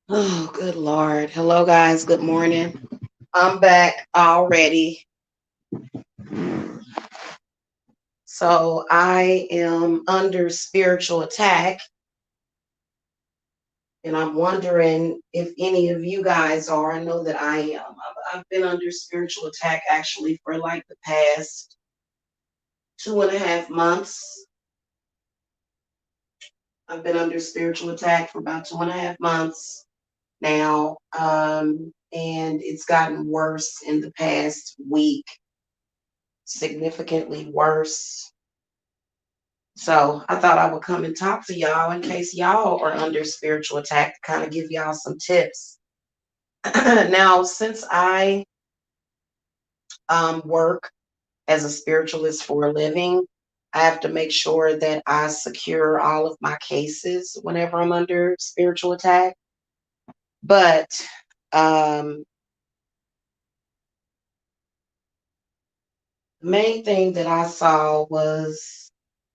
Oh, good Lord. Hello, guys. Good morning. I'm back already. So I am under spiritual attack, and I'm wondering if any of you guys are. I know that I am. I've been under spiritual attack actually for like the past 2.5 months. I've been under spiritual attack for about 2.5 months now. And it's gotten worse in the past week, significantly worse. So I thought I would come and talk to y'all in case y'all are under spiritual attack to kind of give y'all some tips. Now, since I work as a spiritualist for a living, I have to make sure that I secure all of my cases whenever I'm under spiritual attack. But um, the main thing that I saw was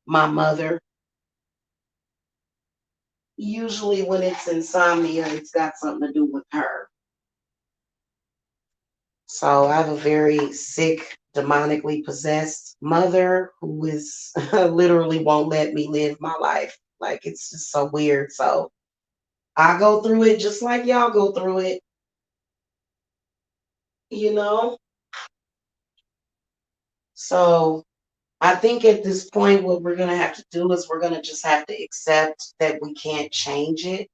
my mother. Usually, when it's insomnia, it's got something to do with her. So I have a very sick, demonically possessed mother who is literally won't let me live my life. Like it's just so weird. So I go through it just like y'all go through it, you know? So I think at this point, what we're going to have to do is we're going to just have to accept that we can't change it,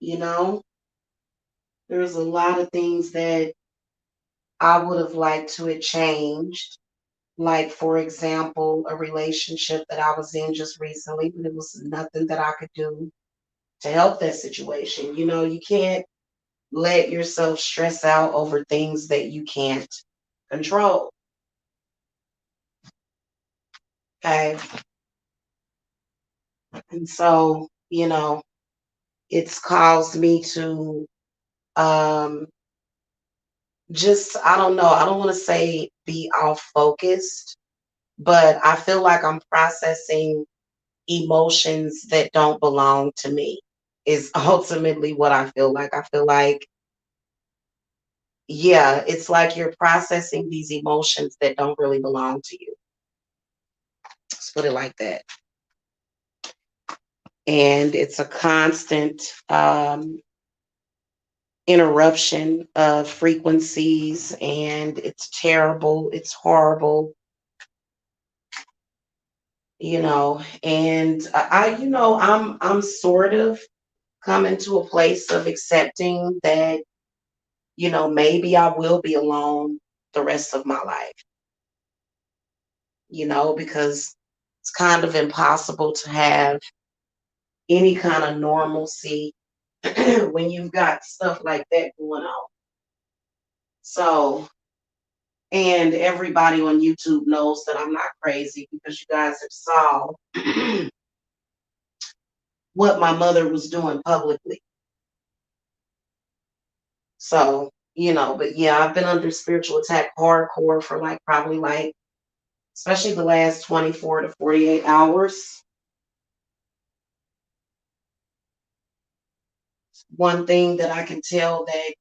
you know? There's a lot of things that I would have liked to have changed. Like, for example, a relationship that I was in just recently, but it was nothing that I could do to help that situation. You know, you can't let yourself stress out over things that you can't control. Okay. And so, it's caused me to um just, I don't know, I don't want to say be off focused, but I feel like I'm processing emotions that don't belong to me is ultimately what I feel like. I feel like, yeah, it's like you're processing these emotions that don't really belong to you. Let's put it like that. And it's a constant interruption of frequencies, and it's terrible. It's horrible, And I'm sort of coming to a place of accepting that maybe I will be alone the rest of my life, because it's kind of impossible to have any kind of normalcy when you've got stuff like that going on. So, and everybody on YouTube knows that I'm not crazy because you guys have saw what my mother was doing publicly. So, but yeah, I've been under spiritual attack hardcore for like probably like, especially the last 24 to 48 hours. One thing that I can tell that,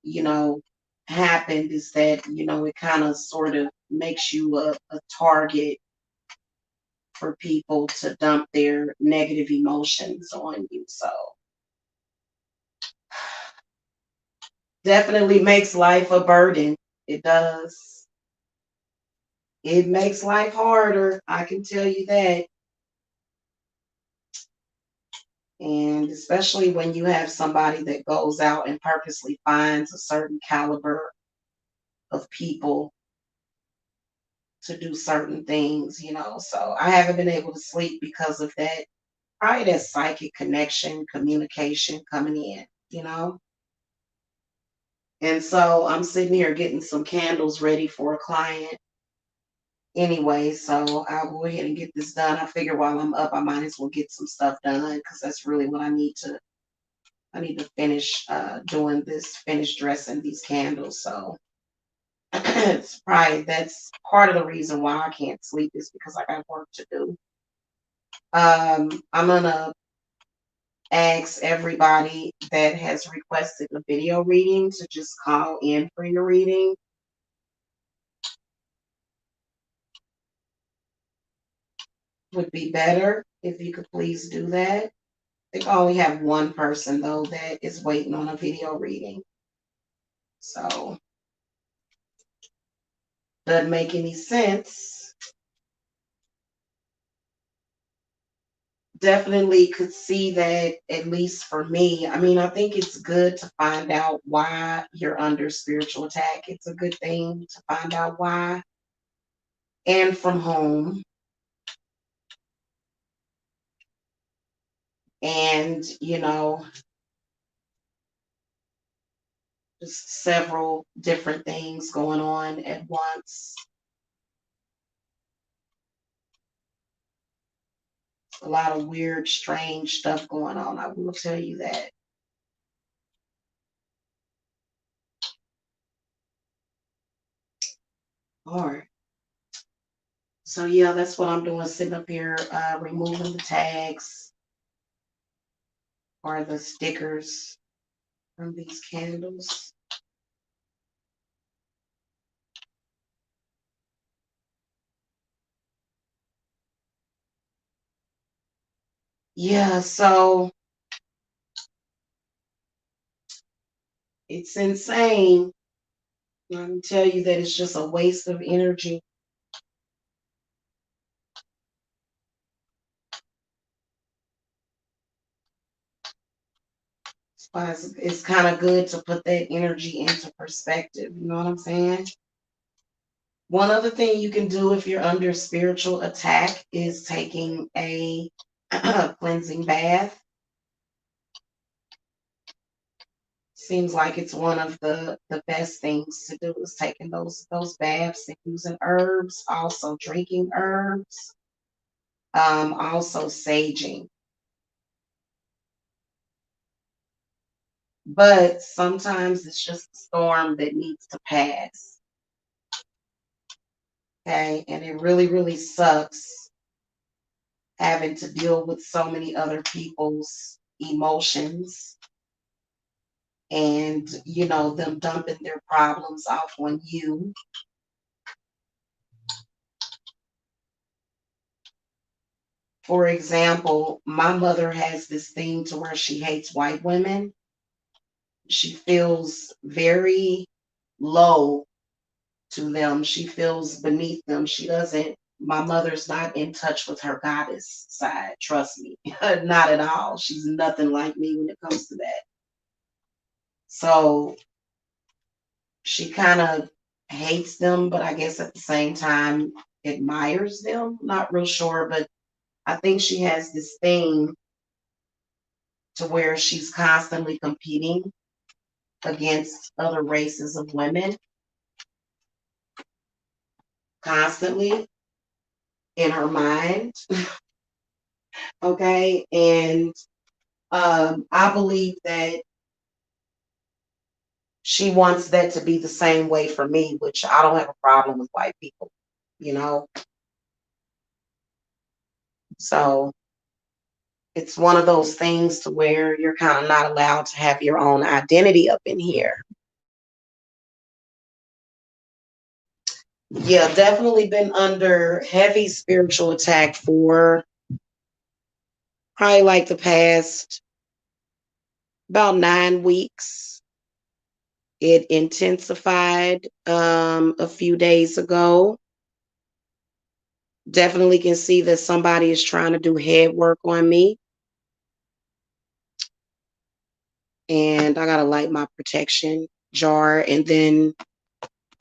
you know, happened is that, it kind of sort of makes you a target for people to dump their negative emotions on you. So definitely makes life a burden. It does. It makes life harder. I can tell you that. And especially when you have somebody that goes out and purposely finds a certain caliber of people to do certain things, So I haven't been able to sleep because of that. Probably that psychic connection, communication coming in. And so I'm sitting here getting some candles ready for a client anyway. So I'll go ahead and get this done. I figure while I'm up, I might as well get some stuff done because that's really what I need to. I need to finish doing this, finish dressing these candles. So that's part of the reason why I can't sleep is because I got work to do. I'm gonna ask everybody that has requested a video reading to just call in for your reading. Would be better if you could please do that. I think I only have one person though that is waiting on a video reading. So doesn't make any sense. Definitely could see that, at least for me. I mean, I think it's good to find out why you're under spiritual attack. It's a good thing to find out why and from whom. And, just several different things going on at once. A lot of weird, strange stuff going on. I will tell you that. All right. So yeah, that's what I'm doing, sitting up here, removing the tags or the stickers from these candles. Yeah, so it's insane. I can tell you that it's just a waste of energy. That's why it's kind of good to put that energy into perspective. You know what I'm saying? One other thing you can do if you're under spiritual attack is taking a cleansing bath. Seems like it's one of the best things to do is taking those baths and using herbs, also drinking herbs, also saging. But sometimes it's just a storm that needs to pass. Okay, and it really, really sucks having to deal with so many other people's emotions and them dumping their problems off on you. For example, my mother has this thing to where she hates white women. She feels very low to them. She feels beneath them. She doesn't, my mother's not in touch with her goddess side. Trust me, not at all. She's nothing like me when it comes to that. So she kind of hates them, but I guess at the same time admires them. Not real sure, but I think she has this thing to where she's constantly competing against other races of women, constantly in her mind. Okay. And I believe that she wants that to be the same way for me, which I don't have a problem with white people, you know? So it's one of those things to where you're kind of not allowed to have your own identity up in here. Yeah, definitely been under heavy spiritual attack for probably like the past about 9 weeks. It intensified a few days ago. Definitely can see that somebody is trying to do head work on me. And I got to light my protection jar. And then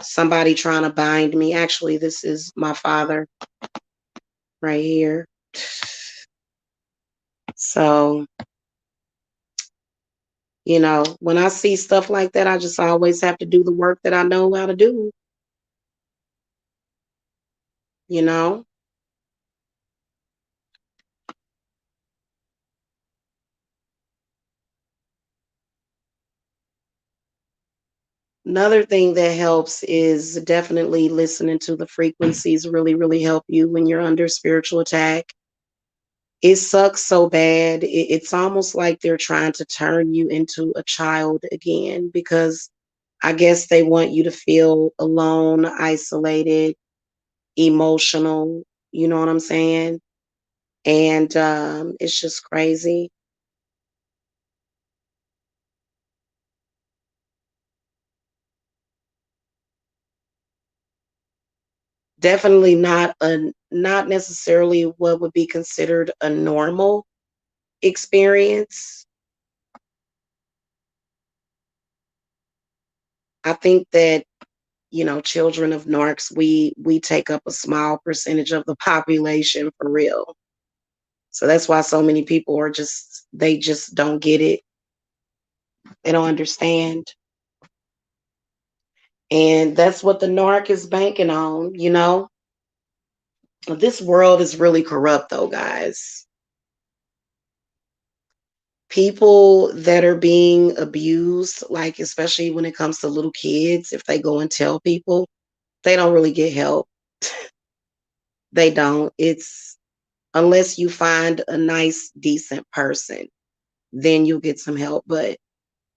somebody trying to bind me. Actually, this is my father right here. So, when I see stuff like that, I just always have to do the work that I know how to do, you know? Another thing that helps is definitely listening to the frequencies really, really help you when you're under spiritual attack. It sucks so bad. It's almost like they're trying to turn you into a child again because I guess they want you to feel alone, isolated, emotional. You know what I'm saying? And it's just crazy. Definitely not necessarily what would be considered a normal experience. I think that children of narcs, we take up a small percentage of the population for real. So that's why so many people are they just don't get it. They don't understand. And that's what the narc is banking on. This world is really corrupt though, guys. People that are being abused, like especially when it comes to little kids, if they go and tell people, they don't really get help. They don't. It's unless you find a nice, decent person, then you'll get some help. But,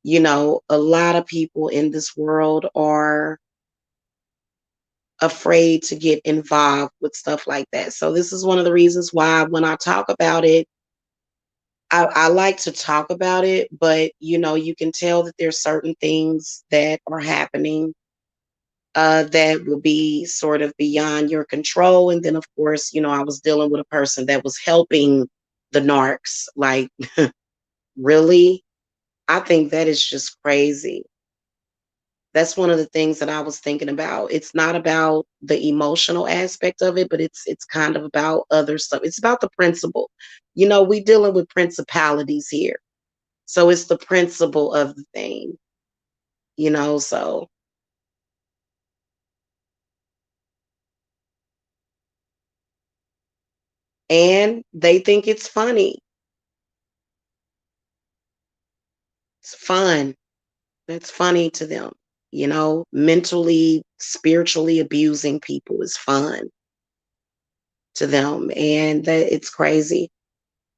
a lot of people in this world are afraid to get involved with stuff like that. So, this is one of the reasons why when I talk about it, I like to talk about it, but you can tell that there's certain things that are happening that will be sort of beyond your control. And then, of course, I was dealing with a person that was helping the narcs. Like, really? I think that is just crazy. That's one of the things that I was thinking about. It's not about the emotional aspect of it, but it's kind of about other stuff. It's about the principle. We dealing with principalities here. So it's the principle of the thing. And they think it's funny. It's fun. That's funny to them. Mentally, spiritually abusing people is fun to them. And that it's crazy.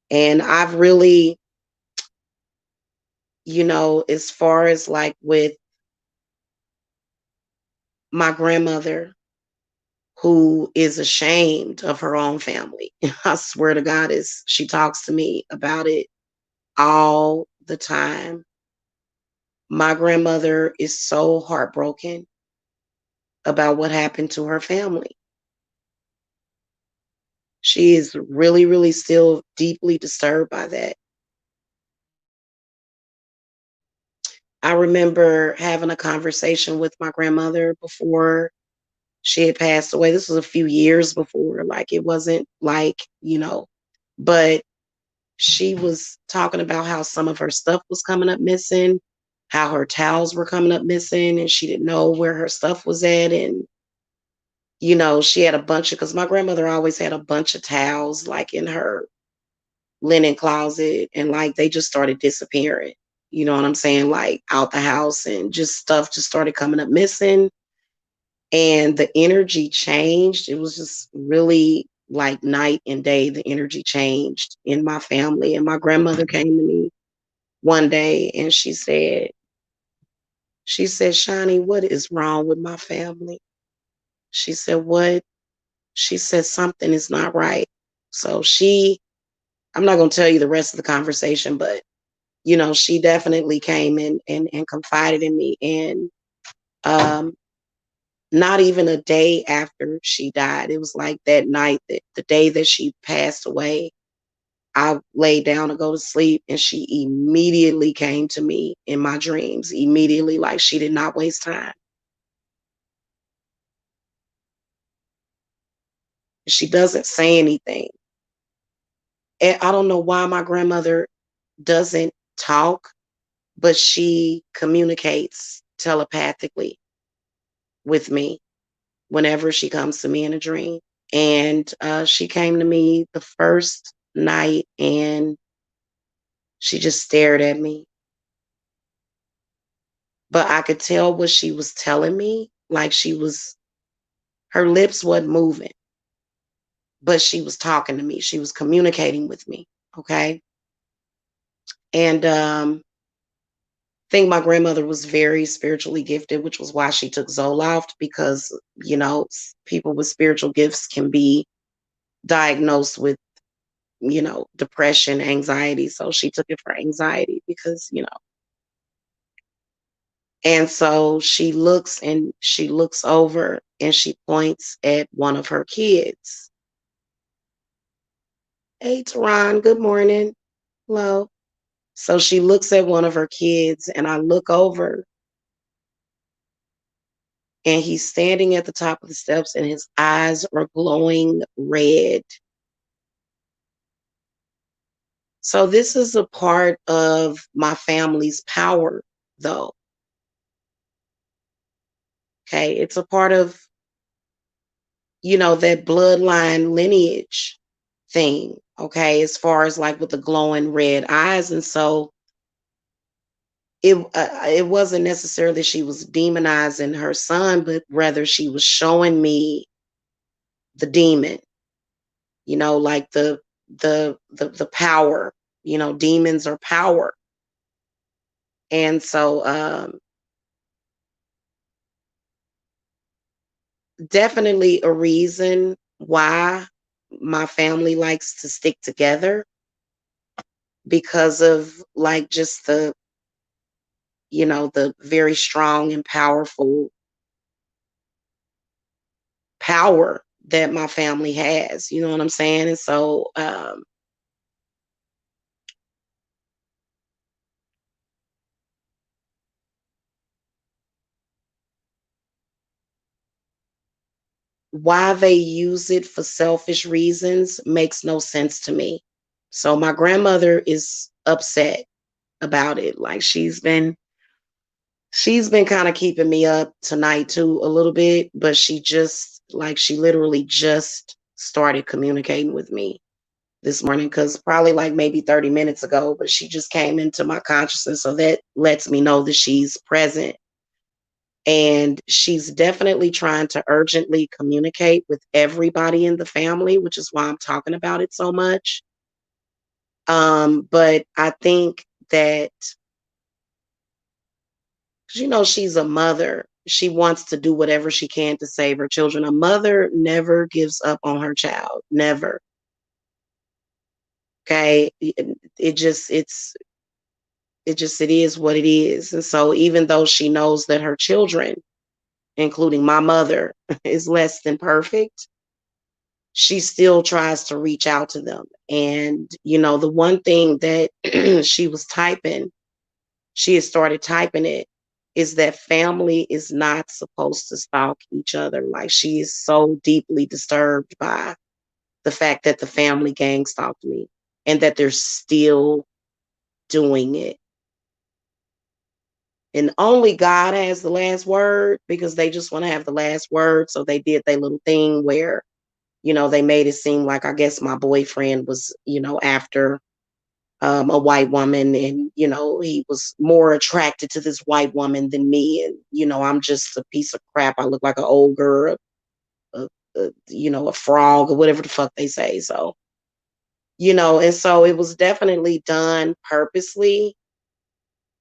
And I've really, as far as like with my grandmother, who is ashamed of her own family. I swear to God, is she talks to me about it all the time. My grandmother is so heartbroken about what happened to her family. She is really, really still deeply disturbed by that. I remember having a conversation with my grandmother before she had passed away. This was a few years before, like it wasn't like, but she was talking about how some of her stuff was coming up missing, how her towels were coming up missing, and she didn't know where her stuff was at. And, she had a bunch because my grandmother always had a bunch of towels like in her linen closet, and like they just started disappearing. You know what I'm saying? Like out the house, and just stuff just started coming up missing. And the energy changed. It was just really like night and day. The energy changed in my family. And my grandmother came to me one day and she said, Shani, what is wrong with my family? She said, what? She said, something is not right. So I'm not going to tell you the rest of the conversation, but, she definitely came in and confided in me. And um, not even a day after she died, it was like that night, that the day that she passed away, I laid down to go to sleep and she immediately came to me in my dreams, immediately, like she did not waste time. She doesn't say anything. And I don't know why my grandmother doesn't talk, but she communicates telepathically with me whenever she comes to me in a dream. And she came to me the first night and she just stared at me. But I could tell what she was telling me, like her lips wasn't moving. but she was talking to me. She was communicating with me. Okay. And I think my grandmother was very spiritually gifted, which was why she took Zoloft, because, people with spiritual gifts can be diagnosed with, depression, anxiety. So she took it for anxiety because, and so she looks over and she points at one of her kids. Hey, Teron, good morning. Hello. So she looks at one of her kids, and I look over, and he's standing at the top of the steps, and his eyes are glowing red. So this is a part of my family's power, though. Okay. It's a part of, that bloodline lineage thing. Okay. As far as like with the glowing red eyes. And so it wasn't necessarily that she was demonizing her son, but rather she was showing me the demon, like the power, demons are power. And so definitely a reason why my family likes to stick together, because of like just the very strong and powerful power that my family has, you know what I'm saying? And so why they use it for selfish reasons makes no sense to me. So my grandmother is upset about it. Like she's been kind of keeping me up tonight too a little bit, but she literally just started communicating with me this morning, because probably like maybe 30 minutes ago, but she just came into my consciousness. So that lets me know that she's present. And she's definitely trying to urgently communicate with everybody in the family, which is why I'm talking about it so much. But I think that, 'cause, she's a mother. She wants to do whatever she can to save her children. A mother never gives up on her child. Never. Okay. It is what it is. And so even though she knows that her children, including my mother, is less than perfect, she still tries to reach out to them. And, the one thing that she has started typing it, is that family is not supposed to stalk each other. Like, she is so deeply disturbed by the fact that the family gang stalked me and that they're still doing it. And only God has the last word, because they just want to have the last word. So they did their little thing where, they made it seem like, I guess, my boyfriend was, after a white woman, and, he was more attracted to this white woman than me. And, I'm just a piece of crap. I look like an ogre, a frog, or whatever the fuck they say. So, and so it was definitely done purposely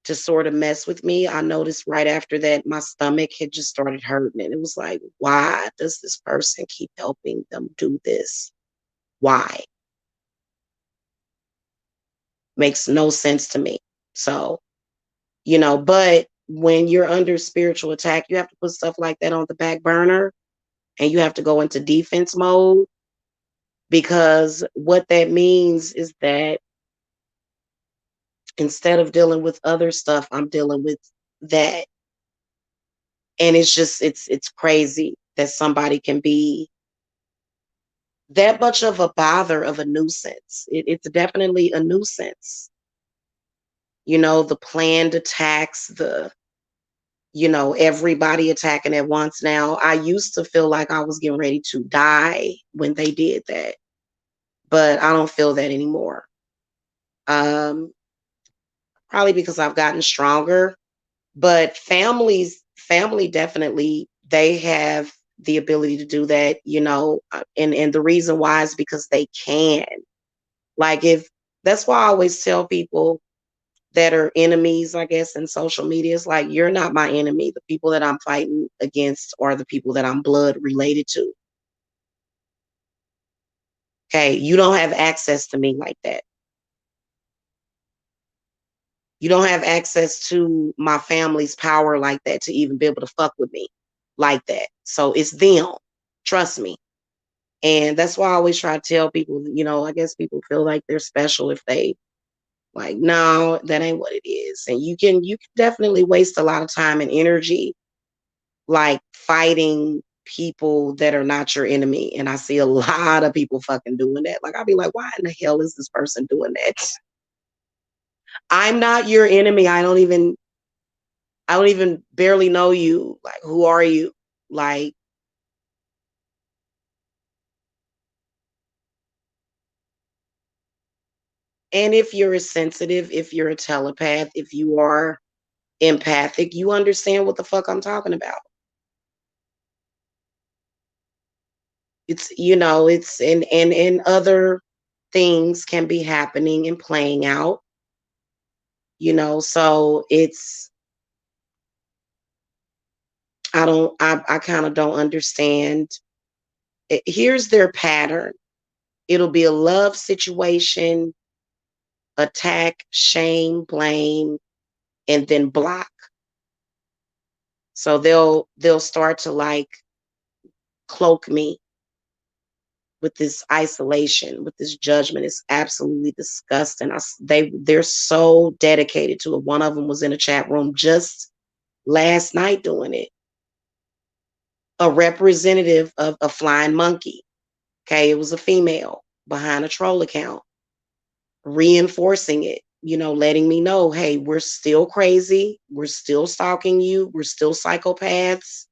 to sort of mess with me. I noticed right after that, my stomach had just started hurting. And it was like, why does this person keep helping them do this? Why? Makes no sense to me. So, but when you're under spiritual attack, you have to put stuff like that on the back burner, and you have to go into defense mode, because what that means is that instead of dealing with other stuff, I'm dealing with that. And it's crazy that somebody can be that much of a bother, of a nuisance. It's definitely a nuisance. The planned attacks, everybody attacking at once. Now, I used to feel like I was getting ready to die when they did that, but I don't feel that anymore. Um, Probably because I've gotten stronger, but family definitely, they have the ability to do that, and the reason why is because they can. Like, if that's why I always tell people that are enemies, I guess, in social media, it's like, you're not my enemy. The people that I'm fighting against are the people that I'm blood related to. Okay, you don't have access to me like that. You don't have access to my family's power like that to even be able to fuck with me like that. So it's them. Trust me. And that's why I always try to tell people, I guess people feel like they're special if they like, no, that ain't what it is. And you can definitely waste a lot of time and energy like fighting people that are not your enemy. And I see a lot of people fucking doing that. Like, I'll be like, why in the hell is this person doing that? I'm not your enemy. I don't even barely know you. Like, who are you? Like, and if you're a sensitive, if you're a telepath, if you are empathic, you understand what the fuck I'm talking about. It's and other things can be happening and playing out, so I kind of don't understand. Here's their pattern. It'll be a love situation, attack, shame, blame, and then block. So they'll start to like cloak me with this isolation, with this judgment. It's absolutely disgusting. They're so dedicated to it. One of them was in a chat room just last night doing it. A representative of a flying monkey. Okay, it was a female behind a troll account, reinforcing it, letting me know, hey, we're still crazy, we're still stalking you, we're still psychopaths,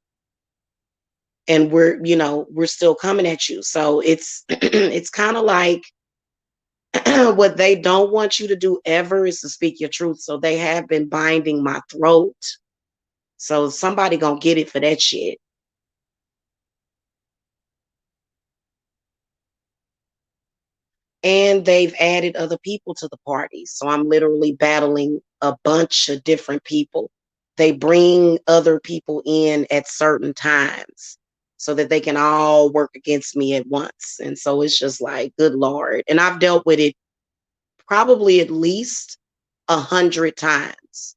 and we're still coming at you. So it's it's kind of like what they don't want you to do ever is to speak your truth. So they have been binding my throat. So somebody gonna get it for that shit. And they've added other people to the party. So I'm literally battling a bunch of different people. They bring other people in at certain times so that they can all work against me at once. And so it's just like, good Lord. And I've dealt with it probably at least 100 times.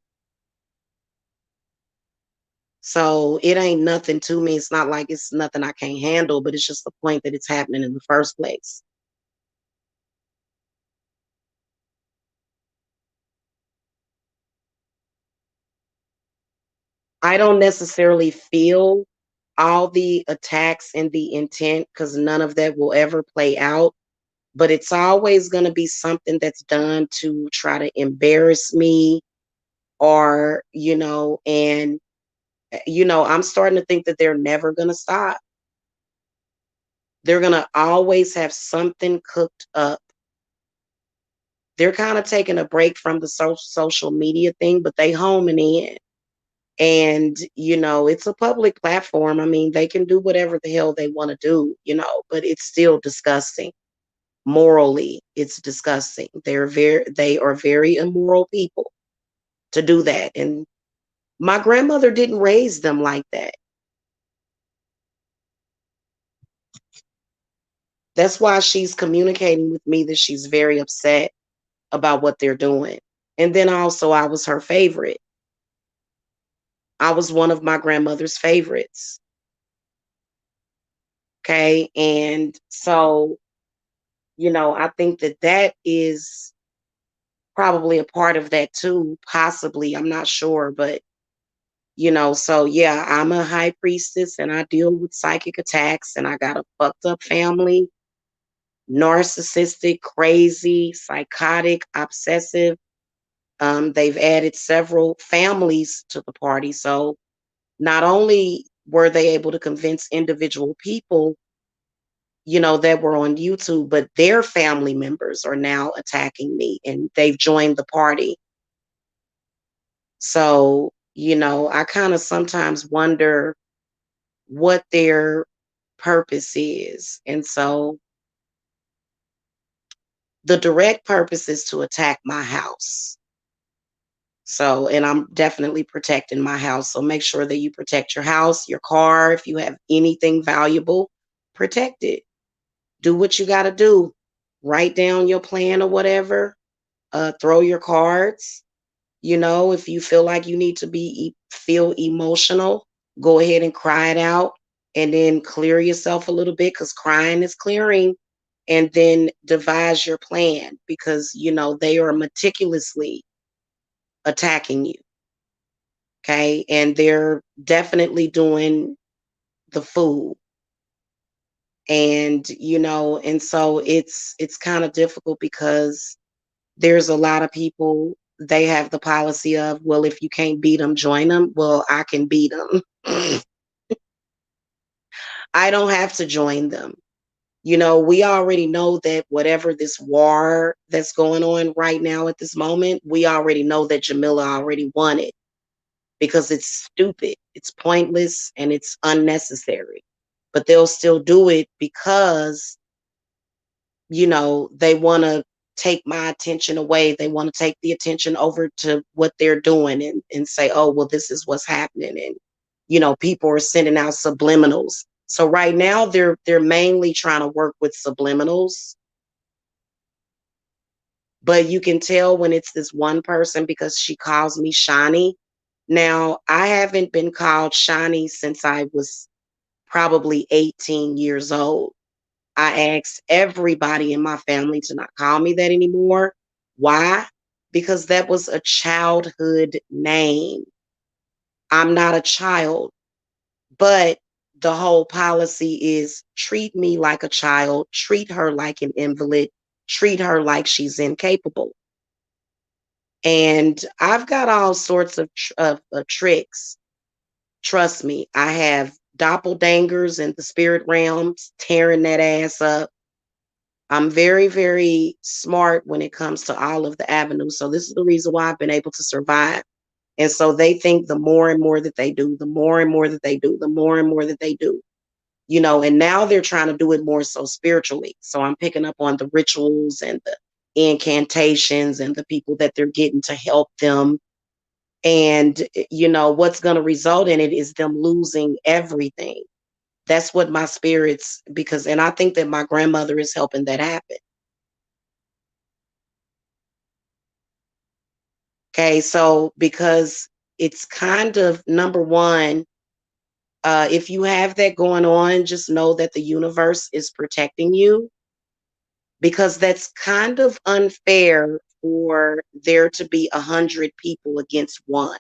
So it ain't nothing to me. It's not like it's nothing I can't handle, but it's just the point that it's happening in the first place. I don't necessarily feel all the attacks and the intent because none of that will ever play out. But it's always going to be something that's done to try to embarrass me or, I'm starting to think that they're never going to stop. They're going to always have something cooked up. They're kind of taking a break from the social media thing, but they homing in. And, it's a public platform. I mean, they can do whatever the hell they want to do, but it's still disgusting. Morally, it's disgusting. They are very immoral people to do that. And my grandmother didn't raise them like that. That's why she's communicating with me that she's very upset about what they're doing. And then also, I was her favorite. I was one of my grandmother's favorites. Okay. And so, I think that that is probably a part of that too, possibly. I'm not sure, but so yeah, I'm a high priestess and I deal with psychic attacks and I got a fucked up family, narcissistic, crazy, psychotic, obsessive. They've added several families to the party. So not only were they able to convince individual people, that were on YouTube, but their family members are now attacking me and they've joined the party. So, I kind of sometimes wonder what their purpose is. And so the direct purpose is to attack my house. So, and I'm definitely protecting my house. So make sure that you protect your house, your car. If you have anything valuable, protect it. Do what you got to do. Write down your plan or whatever. Throw your cards. You know, if you feel like you need to feel emotional, go ahead and cry it out and then clear yourself a little bit because crying is clearing. And then devise your plan because, you know, they are meticulously attacking you. Okay. And they're definitely doing the fool. And, you know, and so it's kind of difficult because there's a lot of people, they have the policy of, well, if you can't beat them, join them. Well, I can beat them. I don't have to join them. You know, we already know that whatever this war that's going on right now at this moment, we already know that Jamila already won it because it's stupid, it's pointless, and it's unnecessary. But they'll still do it because, you know, they want to take my attention away. They want to take the attention over to what they're doing and say, oh, well, this is what's happening. And, you know, people are sending out subliminals. So right now they're mainly trying to work with subliminals. But you can tell when it's this one person because she calls me Shani. Now, I haven't been called Shani since I was probably 18 years old. I asked everybody in my family to not call me that anymore. Why? Because that was a childhood name. I'm not a child, but the whole policy is treat me like a child, treat her like an invalid, treat her like she's incapable. And I've got all sorts of tricks. Trust me, I have doppelgangers in the spirit realms tearing that ass up. I'm very, very smart when it comes to all of the avenues. So this is the reason why I've been able to survive. And so they think the more and more that they do, the more and more that they do, the more and more that they do, you know, and now they're trying to do it more so spiritually. So I'm picking up on the rituals and the incantations and the people that they're getting to help them. And, you know, what's going to result in it is them losing everything. That's what my spirits, because, and I think that my grandmother is helping that happen. Okay, so because it's kind of number one, if you have that going on, just know that the universe is protecting you because that's kind of unfair for there to be 100 people against one.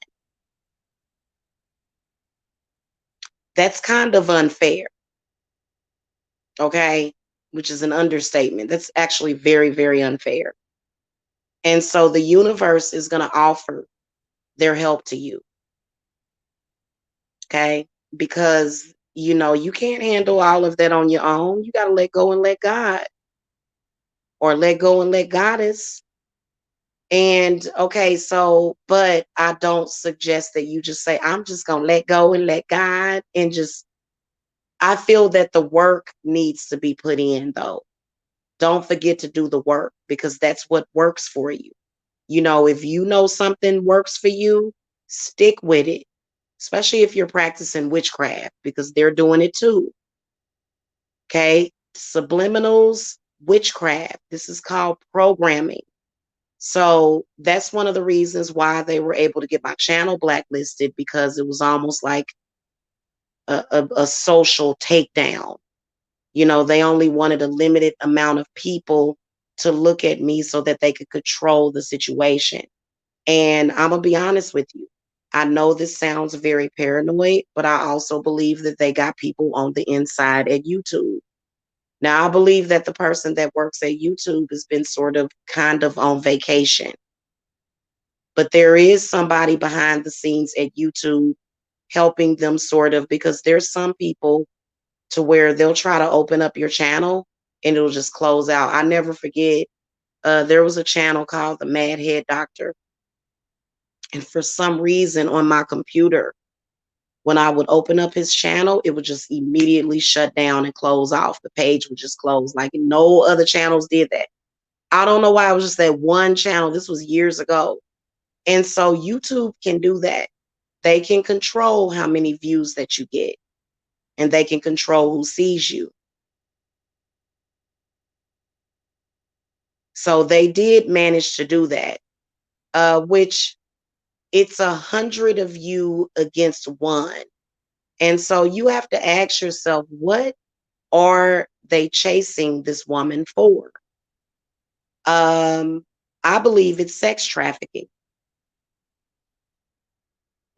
That's kind of unfair, okay, which is an understatement. That's actually very, very unfair. And so the universe is going to offer their help to you, okay? Because, you know, you can't handle all of that on your own. You got to let go and let God, or let go and let Goddess. And okay, so, but I don't suggest that you just say, I'm just going to let go and let God and just, I feel that the work needs to be put in though. Don't forget to do the work because that's what works for you. You know, if you know something works for you, stick with it, especially if you're practicing witchcraft because they're doing it too. Okay. Subliminals, witchcraft. This is called programming. So that's one of the reasons why they were able to get my channel blacklisted because it was almost like a social takedown. You know, they only wanted a limited amount of people to look at me so that they could control the situation. And I'm going to be honest with you. I know this sounds very paranoid, but I also believe that they got people on the inside at YouTube. Now, I believe that the person that works at YouTube has been sort of kind of on vacation, but there is somebody behind the scenes at YouTube helping them sort of because there's some people to where they'll try to open up your channel and it'll just close out. I never forget, there was a channel called the Mad Head Doctor. And for some reason on my computer, When I would open up his channel, it would just immediately shut down and close off. The page would just close. Like no other channels did that. I don't know why it was just that one channel. This was years ago. And so YouTube can do that. They can control how many views that you get, and they can control who sees you. So they did manage to do that, which it's 100 of you against one. And so you have to ask yourself, what are they chasing this woman for? I believe it's sex trafficking.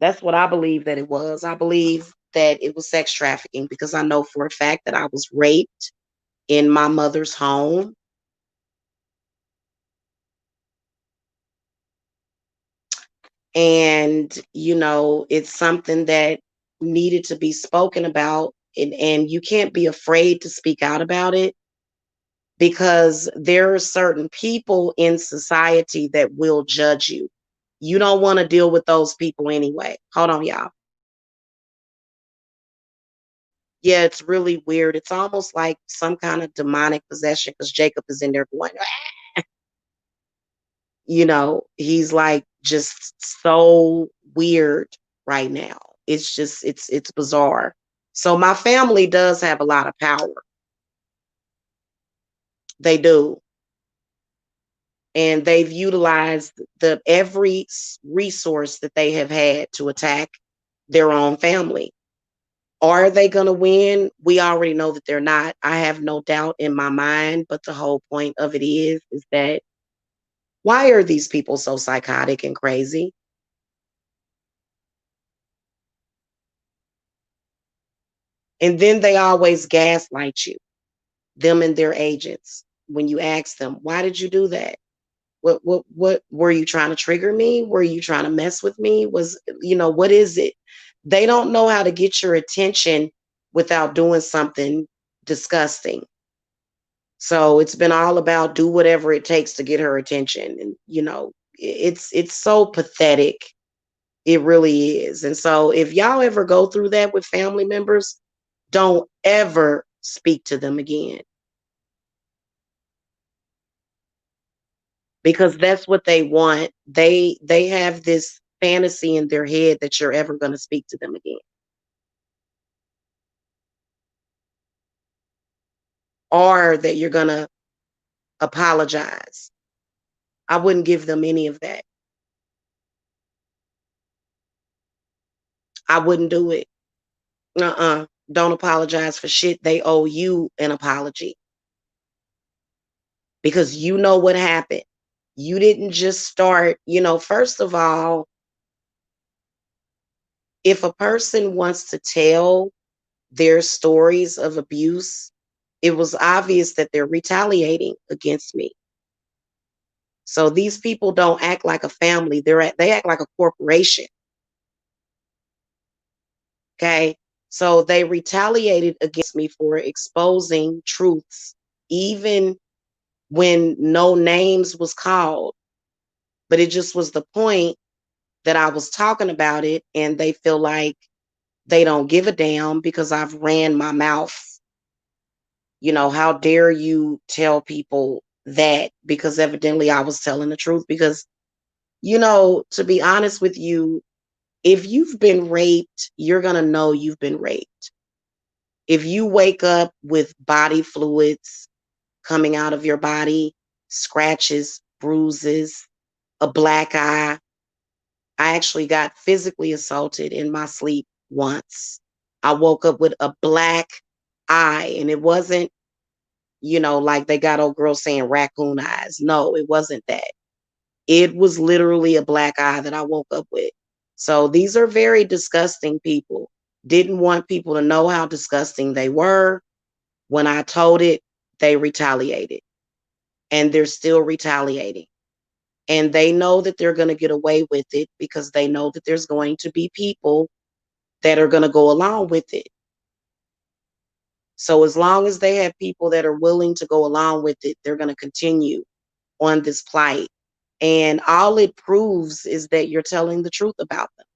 That's what I believe that it was. I believe that it was sex trafficking because I know for a fact that I was raped in my mother's home. And, it's something that needed to be spoken about. And you can't be afraid to speak out about it because there are certain people in society that will judge you. You don't want to deal with those people anyway. Hold on, y'all. Yeah, it's really weird. It's almost like some kind of demonic possession because Jacob is in there going, he's like just so weird right now. It's just it's bizarre. So my family does have a lot of power. They do. And they've utilized the every resource that they have had to attack their own family. Are they going to win? We already know that they're not. I have no doubt in my mind, but the whole point of it is that why are these people so psychotic and crazy? And then they always gaslight you, them and their agents. When you ask them, why did you do that? What were you trying to trigger me? Were you trying to mess with me? What is it? They don't know how to get your attention without doing something disgusting. So it's been all about do whatever it takes to get her attention. And it's so pathetic. It really is. And so if y'all ever go through that with family members, don't ever speak to them again because that's what they want. They have this fantasy in their head that you're ever going to speak to them again or that you're going to apologize. I wouldn't give them any of that. I wouldn't do it. Don't apologize for shit. They owe you an apology because you know what happened. You didn't just start, first of all, if a person wants to tell their stories of abuse, it was obvious that they're retaliating against me. So these people don't act like a family. They act like a corporation. Okay. So they retaliated against me for exposing truths, even when no names was called. But it just was the point that I was talking about it, and they feel like they don't give a damn because I've ran my mouth. How dare you tell people that? Because evidently I was telling the truth. Because, to be honest with you, if you've been raped, you're going to know you've been raped. If you wake up with body fluids coming out of your body, scratches, bruises, a black eye, I actually got physically assaulted in my sleep once. I woke up with a black eye, and it wasn't, like they got old girls saying raccoon eyes. No, it wasn't that. It was literally a black eye that I woke up with. So these are very disgusting people. Didn't want people to know how disgusting they were. When I told it, they retaliated, and they're still retaliating. And they know that they're going to get away with it because they know that there's going to be people that are going to go along with it. So as long as they have people that are willing to go along with it, they're going to continue on this plight. And all it proves is that you're telling the truth about them.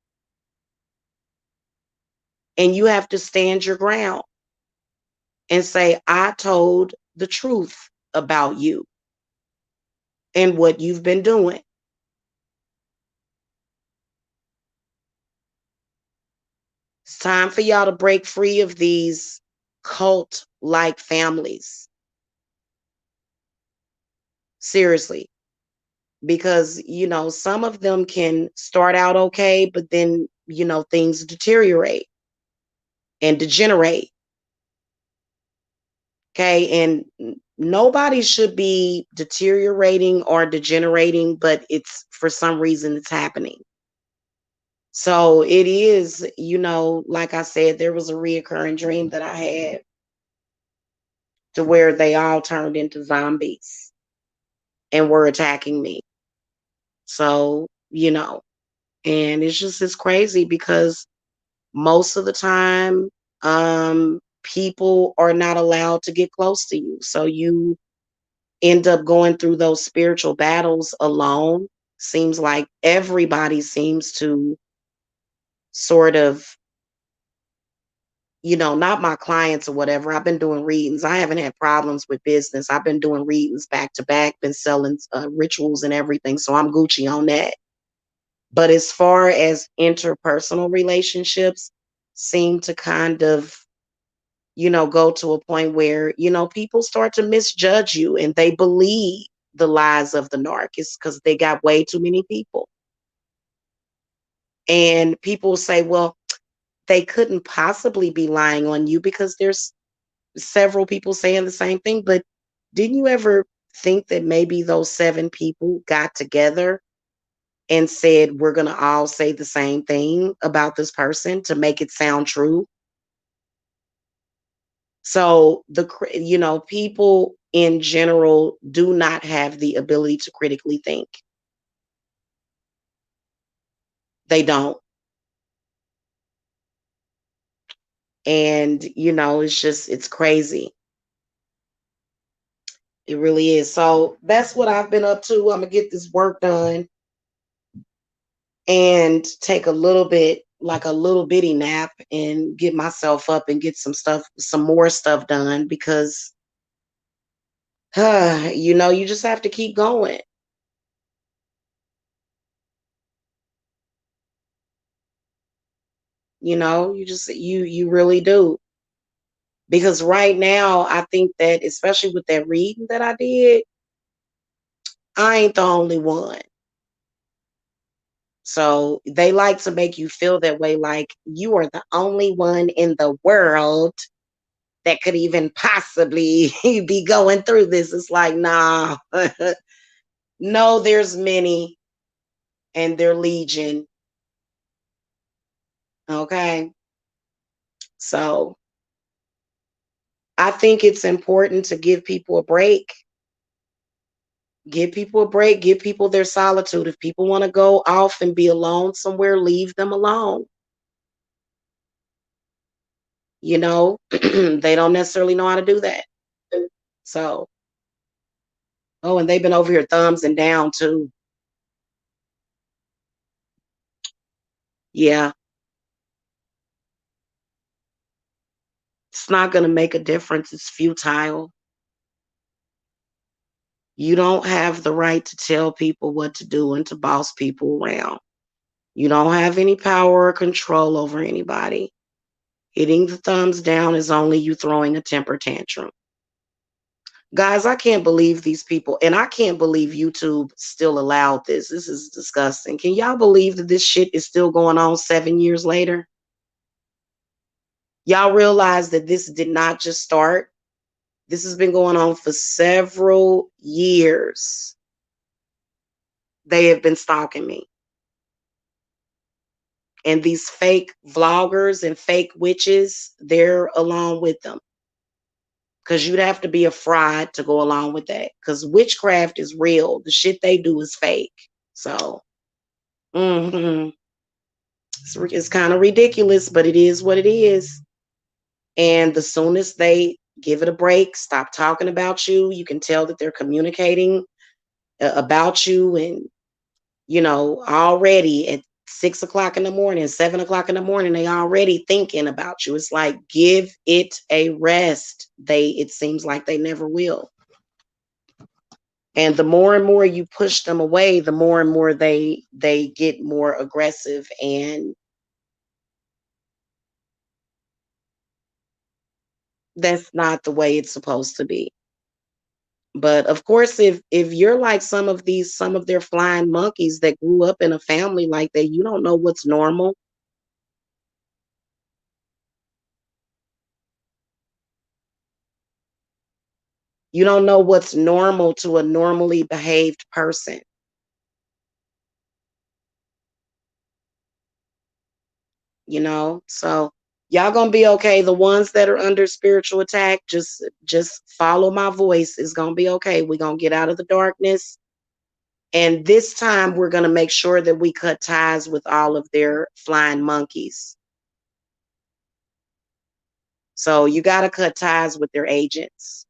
And you have to stand your ground and say, I told the truth about you and what you've been doing. It's time for y'all to break free of these cult like families. Seriously. Because, some of them can start out okay, but then, things deteriorate and degenerate. Okay. And nobody should be deteriorating or degenerating, but it's for some reason it's happening. So it is, like I said, there was a reoccurring dream that I had to where they all turned into zombies and were attacking me. So, and it's crazy because most of the time, people are not allowed to get close to you. So you end up going through those spiritual battles alone. Seems like everybody seems to sort of, not my clients or whatever. I've been doing readings. I haven't had problems with business. I've been doing readings back to back, been selling rituals and everything. So I'm Gucci on that. But as far as interpersonal relationships, seem to kind of, go to a point where, people start to misjudge you and they believe the lies of the narc. It's because they got way too many people. And people say, well, they couldn't possibly be lying on you because there's several people saying the same thing. But didn't you ever think that maybe those 7 people got together and said, we're going to all say the same thing about this person to make it sound true? So people in general do not have the ability to critically think. They don't. And, it's crazy. It really is. So that's what I've been up to. I'm going to get this work done and take a little bit, like a little bitty nap, and get myself up and get some more stuff done because, you just have to keep going. You really do. Because right now, I think that, especially with that reading that I did, I ain't the only one. So they like to make you feel that way, like you are the only one in the world that could even possibly be going through this. It's like, nah, no, there's many and they're legion. Okay. So I think it's important to give people a break. Give people a break. Give people their solitude. If people want to go off and be alone somewhere, leave them alone. They don't necessarily know how to do that. So, oh, and they've been over here thumbs and down too. Yeah, it's not going to make a difference. It's futile. You don't have the right to tell people what to do and to boss people around. You don't have any power or control over anybody. Hitting the thumbs down is only you throwing a temper tantrum. Guys, I can't believe these people, and I can't believe YouTube still allowed this. This is disgusting. Can y'all believe that this shit is still going on 7 years later? Y'all realize that this did not just start. This has been going on for several years. They have been stalking me. And these fake vloggers and fake witches, they're along with them. Because you'd have to be a fraud to go along with that. Because witchcraft is real. The shit they do is fake. So, it's kind of ridiculous, but it is what it is. And the soonest they give it a break, stop talking about you, you can tell that they're communicating about you. And, already at 6 o'clock in the morning, 7 o'clock in the morning, they already thinking about you. It's like, give it a rest. It seems like they never will. And the more and more you push them away, the more and more they get more aggressive, and that's not the way it's supposed to be. But of course, if you're like some of their flying monkeys that grew up in a family like that, you don't know what's normal. You don't know what's normal to a normally behaved person, you know? So y'all gonna be okay. The ones that are under spiritual attack, just follow my voice. It's gonna be okay. We're gonna get out of the darkness. And this time we're gonna make sure that we cut ties with all of their flying monkeys. So you gotta cut ties with their agents,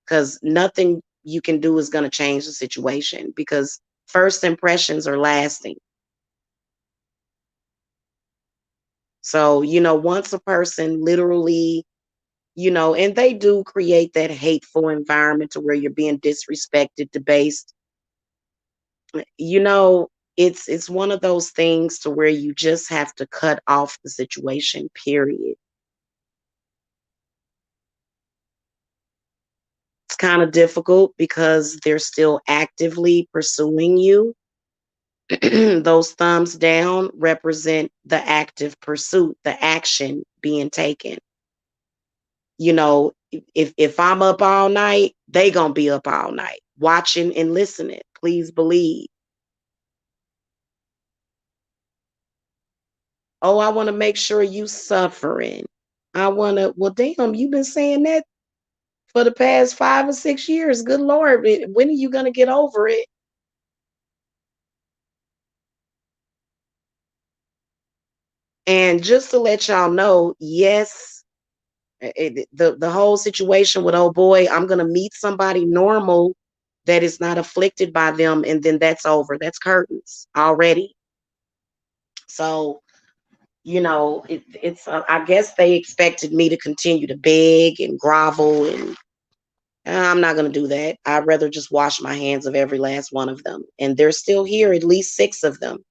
because nothing you can do is gonna change the situation, because first impressions are lasting. So, once a person literally, and they do create that hateful environment to where you're being disrespected, debased, you know, it's one of those things to where you just have to cut off the situation, period. It's kind of difficult because they're still actively pursuing you. Those thumbs down represent the active pursuit, the action being taken. If I'm up all night, they gonna be up all night watching and listening. Please believe. Oh, I want to make sure you suffering. I want to. Well, damn, you've been saying that for the past 5 or 6 years. Good Lord, when are you gonna get over it? And just to let y'all know, yes, the whole situation with, oh boy, I'm gonna meet somebody normal that is not afflicted by them, and then that's over. That's curtains already. So I guess they expected me to continue to beg and grovel, and I'm not going to do that. I'd rather just wash my hands of every last one of them, and they're still here, at least 6 of them.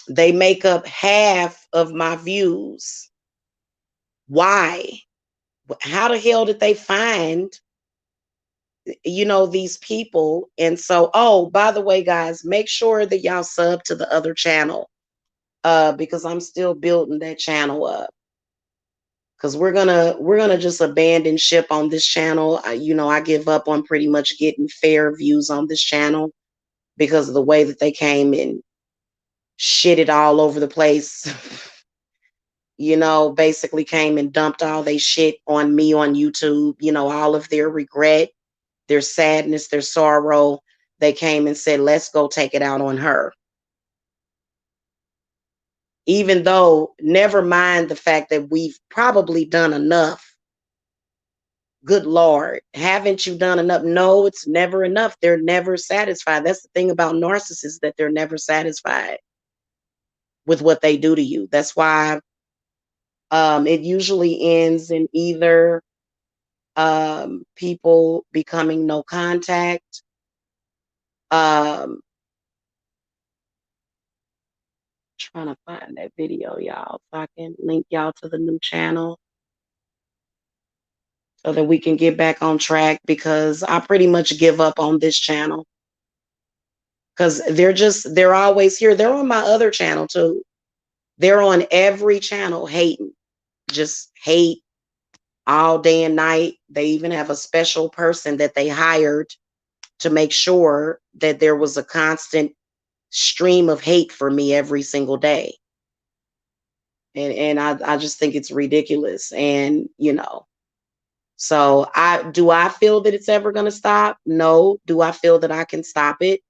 They make up half of my views. Why? How the hell did they find these people? And so, oh, by the way, guys, make sure that y'all sub to the other channel, because I'm still building that channel up, because we're gonna just abandon ship on this channel. I give up on pretty much getting fair views on this channel because of the way that they came and shitted all over the place. Basically came and dumped all they shit on me on YouTube. All of their regret, their sadness, their sorrow. They came and said, let's go take it out on her. Even though, never mind the fact that we've probably done enough. Good Lord, haven't you done enough? No, it's never enough. They're never satisfied. That's the thing about narcissists, that they're never satisfied with what they do to you. That's why it usually ends in either people becoming no contact. Trying to find that video, y'all, so I can link y'all to the new channel so that we can get back on track, because I pretty much give up on this channel. Because they're always here. They're on my other channel too. They're on every channel hating, just hate all day and night. They even have a special person that they hired to make sure that there was a constant stream of hate for me every single day. And I just think it's ridiculous. And so I feel that it's ever going to stop? No. Do I feel that I can stop it?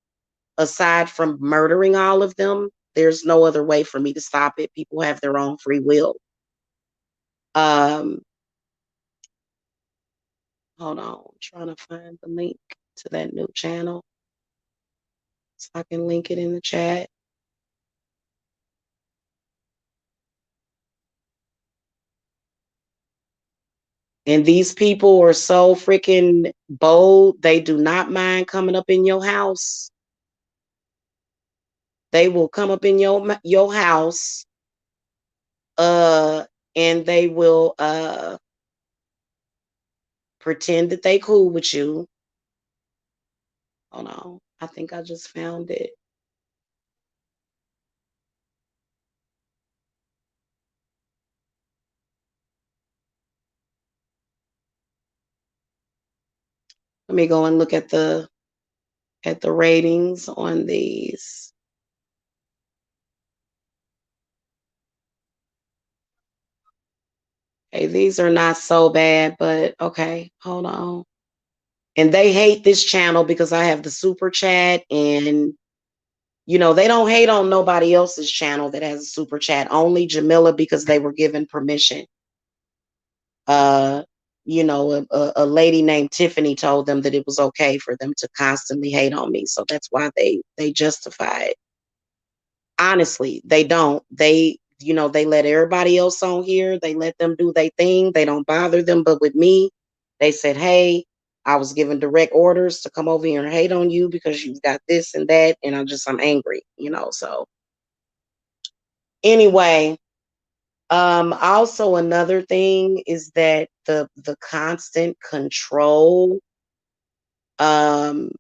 Aside from murdering all of them, there's no other way for me to stop it. People have their own free will. Um, Hold on, I'm trying to find the link to that new channel so I can link it in the chat. And these people are so freaking bold. They do not mind coming up in your house. They will come up in your house, and they will pretend that they cool with you. Hold on. I think I just found it. Let me go and look at the ratings on these. Hey, these are not so bad, but okay, hold on. And they hate this channel because I have the super chat, and they don't hate on nobody else's channel that has a super chat, only Jamila, because they were given permission. Uh, a lady named Tiffany told them that it was okay for them to constantly hate on me. So that's why they justify it. Honestly, they don't. They let everybody else on here. They let them do their thing. They don't bother them. But with me, they said, hey, I was given direct orders to come over here and hate on you because you've got this and that. And I'm angry, so anyway, also another thing is that the constant control, um,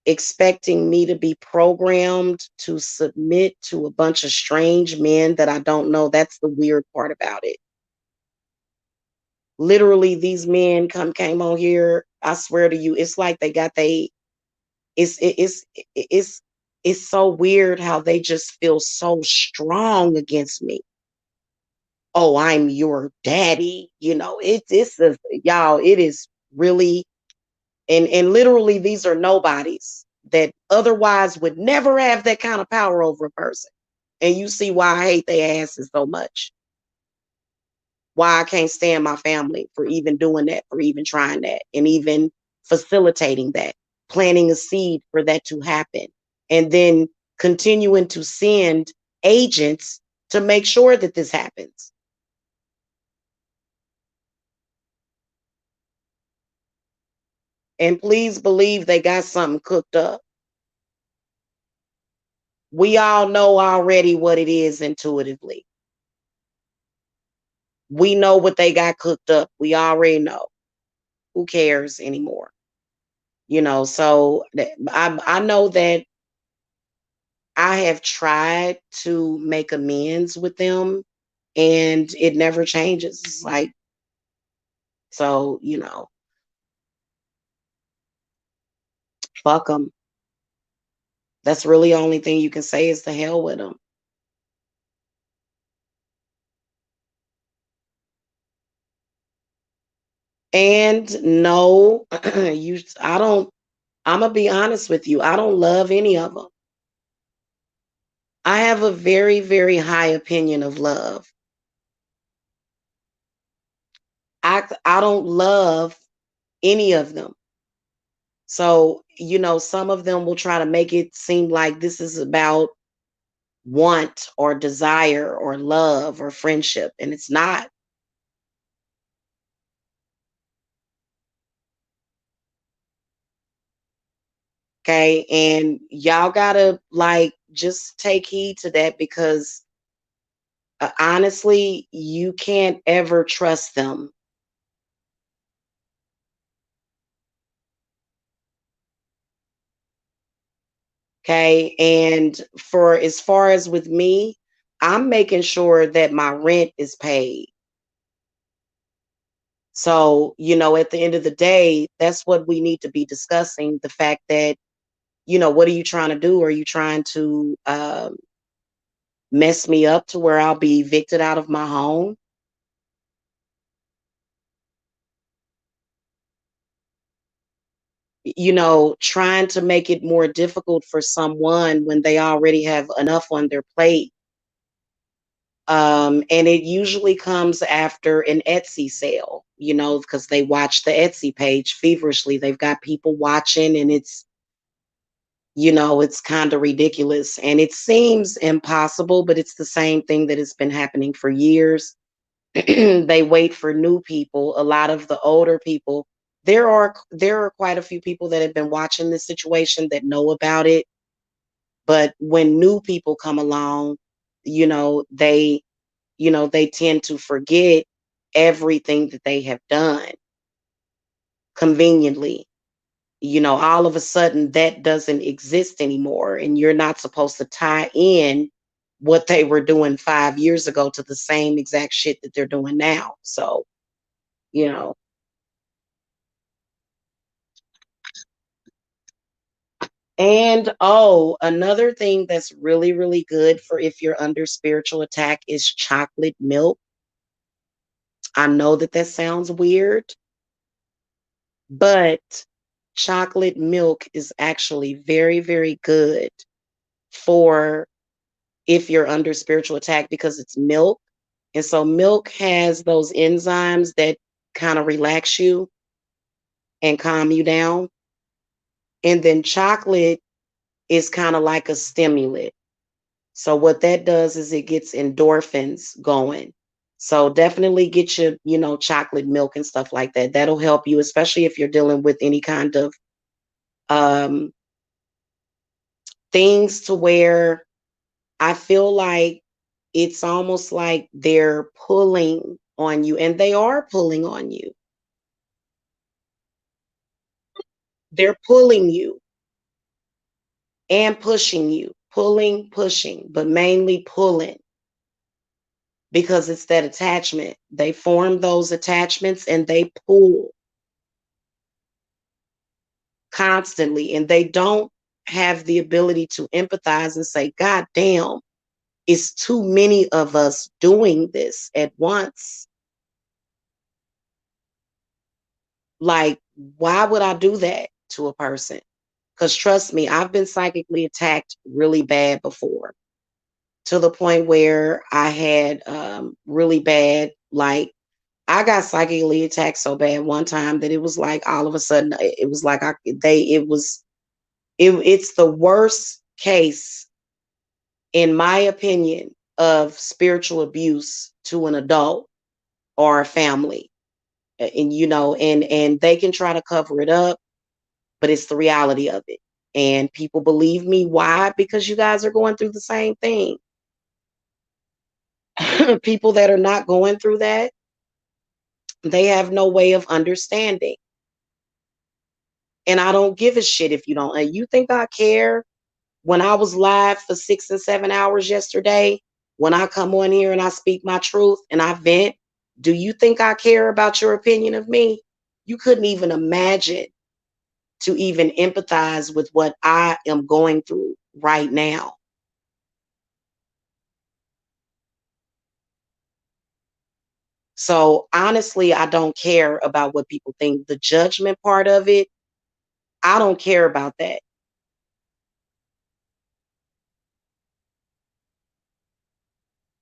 expecting me to be programmed to submit to a bunch of strange men that I don't know. That's the weird part about it. Literally, these men came on here. I swear to you, it's like they got it's it's so weird how they just feel so strong against me. Oh, I'm your daddy. Y'all, it is really, and literally these are nobodies that otherwise would never have that kind of power over a person. And you see why I hate their asses so much. Why I can't stand my family for even doing that, for even trying that, and even facilitating that, planting a seed for that to happen, and then continuing to send agents to make sure that this happens. And please believe they got something cooked up. We all know already what it is intuitively. We know what they got cooked up. We already know. Who cares anymore? So I know that I have tried to make amends with them, and it never changes. It's like, so, fuck them. That's really the only thing you can say is to hell with them. And no, I don't, I'm going to be honest with you. I don't love any of them. I have a very, very high opinion of love. I don't love any of them. So, some of them will try to make it seem like this is about want or desire or love or friendship, and it's not. Okay. And y'all gotta like just take heed to that because honestly, you can't ever trust them. Okay. And for as far as with me, I'm making sure that my rent is paid. So, at the end of the day, that's what we need to be discussing. The fact that, what are you trying to do? Are you trying to mess me up to where I'll be evicted out of my home? Trying to make it more difficult for someone when they already have enough on their plate. And it usually comes after an Etsy sale, because they watch the Etsy page feverishly. They've got people watching, and it's kind of ridiculous. And it seems impossible, but it's the same thing that has been happening for years. They wait for new people. A lot of the older people, there are quite a few people that have been watching this situation that know about it. But when new people come along, you know, they they tend to forget everything that they have done conveniently. All of a sudden that doesn't exist anymore, and you're not supposed to tie in what they were doing 5 years ago to the same exact shit that they're doing now. So, you know, and oh, another thing that's really, really good for if you're under spiritual attack is chocolate milk. I know that that sounds weird, but chocolate milk is actually very, very good for if you're under spiritual attack because it's milk. And so milk has those enzymes that kind of relax you and calm you down. And then chocolate is kind of like a stimulant. So what that does is it gets endorphins going. So definitely get your, chocolate milk and stuff like that. That'll help you, especially if you're dealing with any kind of um, things to where I feel like it's almost like they're pulling on you, and they are pulling on you. They're pulling you and pushing you, pulling, pushing, but mainly pulling because it's that attachment. They form those attachments and they pull constantly, and they don't have the ability to empathize and say, God damn, it's too many of us doing this at once. Like, why would I do that to a person? Because trust me, I've been psychically attacked really bad before, to the point where I had really bad, like, I got psychically attacked so bad one time that it was like all of a sudden it was like it's the worst case, in my opinion, of spiritual abuse to an adult or a family. And and they can try to cover it up, but it's the reality of it. And people believe me. Why? Because you guys are going through the same thing. People that are not going through that, they have no way of understanding. And I don't give a shit if you don't. And you think I care when I was live for 6 and 7 hours yesterday? When I come on here and I speak my truth and I vent, do you think I care about your opinion of me? You couldn't even imagine to even empathize with what I am going through right now. So honestly, I don't care about what people think. The judgment part of it, I don't care about that.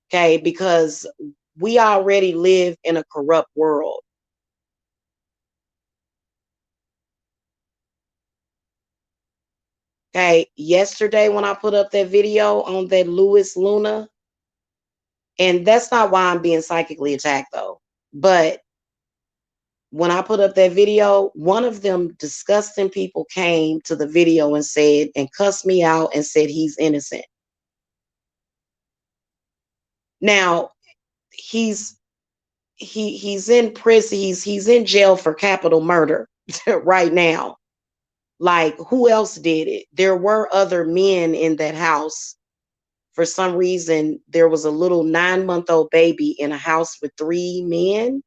Okay, because we already live in a corrupt world. Okay, yesterday when I put up that video on that Louis Luna, and that's not why I'm being psychically attacked though, but when I put up that video, one of them disgusting people came to the video and said, and cussed me out and said he's innocent. Now, he's he's in prison, he's in jail for capital murder right now. Like, who else did it? There were other men in that house. For some reason, there was a little 9-month-old baby in a house with 3 men.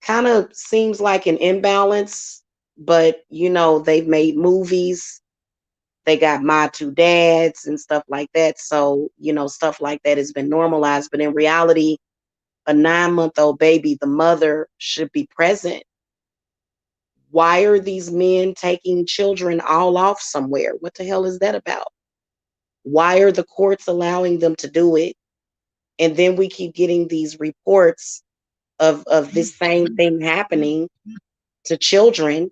Kind of seems like an imbalance, but they've made movies. They got my two dads and stuff like that. So, stuff like that has been normalized. But in reality, a 9-month-old baby, the mother should be present. Why are these men taking children all off somewhere? What the hell is that about? Why are the courts allowing them to do it? And then we keep getting these reports of this same thing happening to children.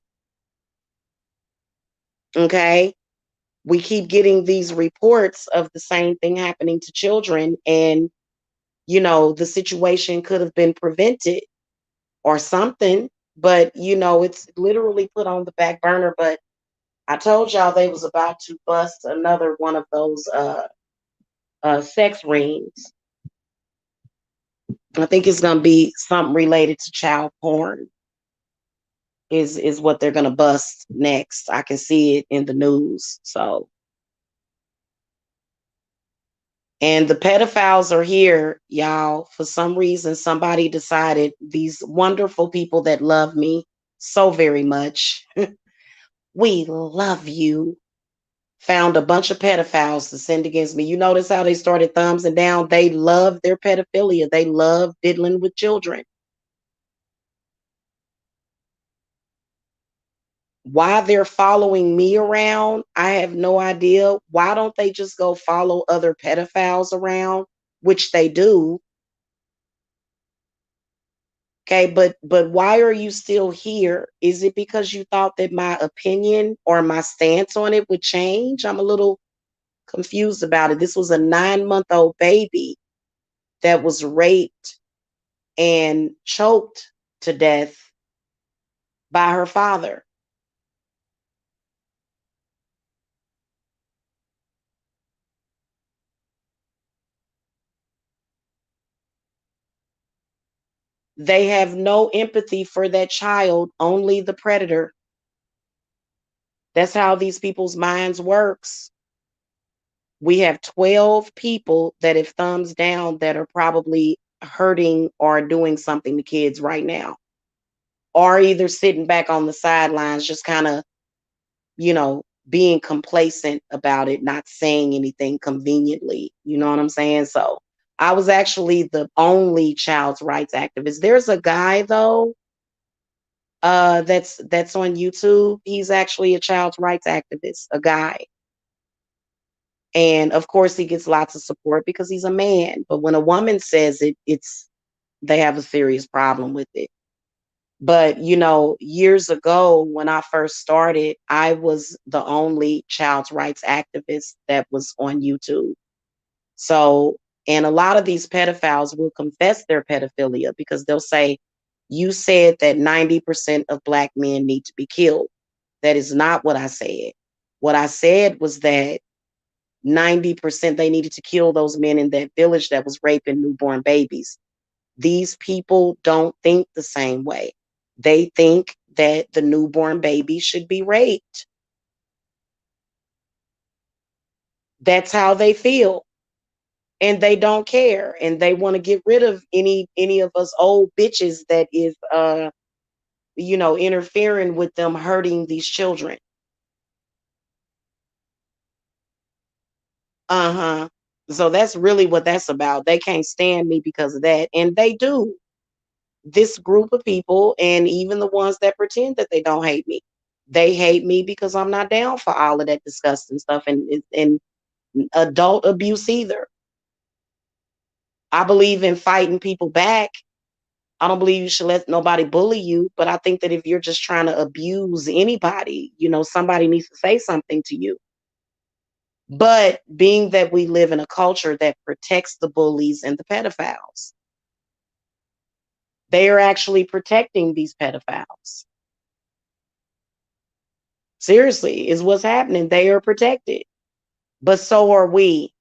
Okay. We keep getting these reports of the same thing happening to children. And The situation could have been prevented or something, but it's literally put on the back burner. But I told y'all they was about to bust another one of those sex rings. I think it's gonna be something related to child porn is what they're gonna bust next. I can see it in the news. So, and the pedophiles are here, y'all. For some reason, somebody decided, these wonderful people that love me so very much, we love you, found a bunch of pedophiles to send against me. You notice how they started thumbs and down? They love their pedophilia. They love diddling with children. Why they're following me around, I have no idea. Why don't they just go follow other pedophiles around, which they do? Okay, but why are you still here? Is it because you thought that my opinion or my stance on it would change? I'm a little confused about it. This was a 9-month-old baby that was raped and choked to death by her father. They have no empathy for that child, only the predator. That's how these people's minds works. We have 12 people that have thumbs down that are probably hurting or doing something to kids right now, or either sitting back on the sidelines, just kind of, being complacent about it, not saying anything conveniently. You know what I'm saying? So I was actually the only child's rights activist. There's a guy though, that's on YouTube. He's actually a child's rights activist, a guy. And of course he gets lots of support because he's a man. But when a woman says it, they have a serious problem with it. But years ago when I first started, I was the only child's rights activist that was on YouTube. So, and a lot of these pedophiles will confess their pedophilia because they'll say, you said that 90% of Black men need to be killed. That is not what I said. What I said was that 90% they needed to kill those men in that village that was raping newborn babies. These people don't think the same way. They think that the newborn baby should be raped. That's how they feel. And they don't care. And they want to get rid of any of us old bitches that is interfering with them hurting these children. Uh-huh. So that's really what that's about. They can't stand me because of that. And they do. This group of people, and even the ones that pretend that they don't hate me, they hate me because I'm not down for all of that disgusting stuff and adult abuse either. I believe in fighting people back. I don't believe you should let nobody bully you, but I think that if you're just trying to abuse anybody, somebody needs to say something to you. But being that we live in a culture that protects the bullies and the pedophiles, they are actually protecting these pedophiles. Seriously, is what's happening. They are protected. But so are we.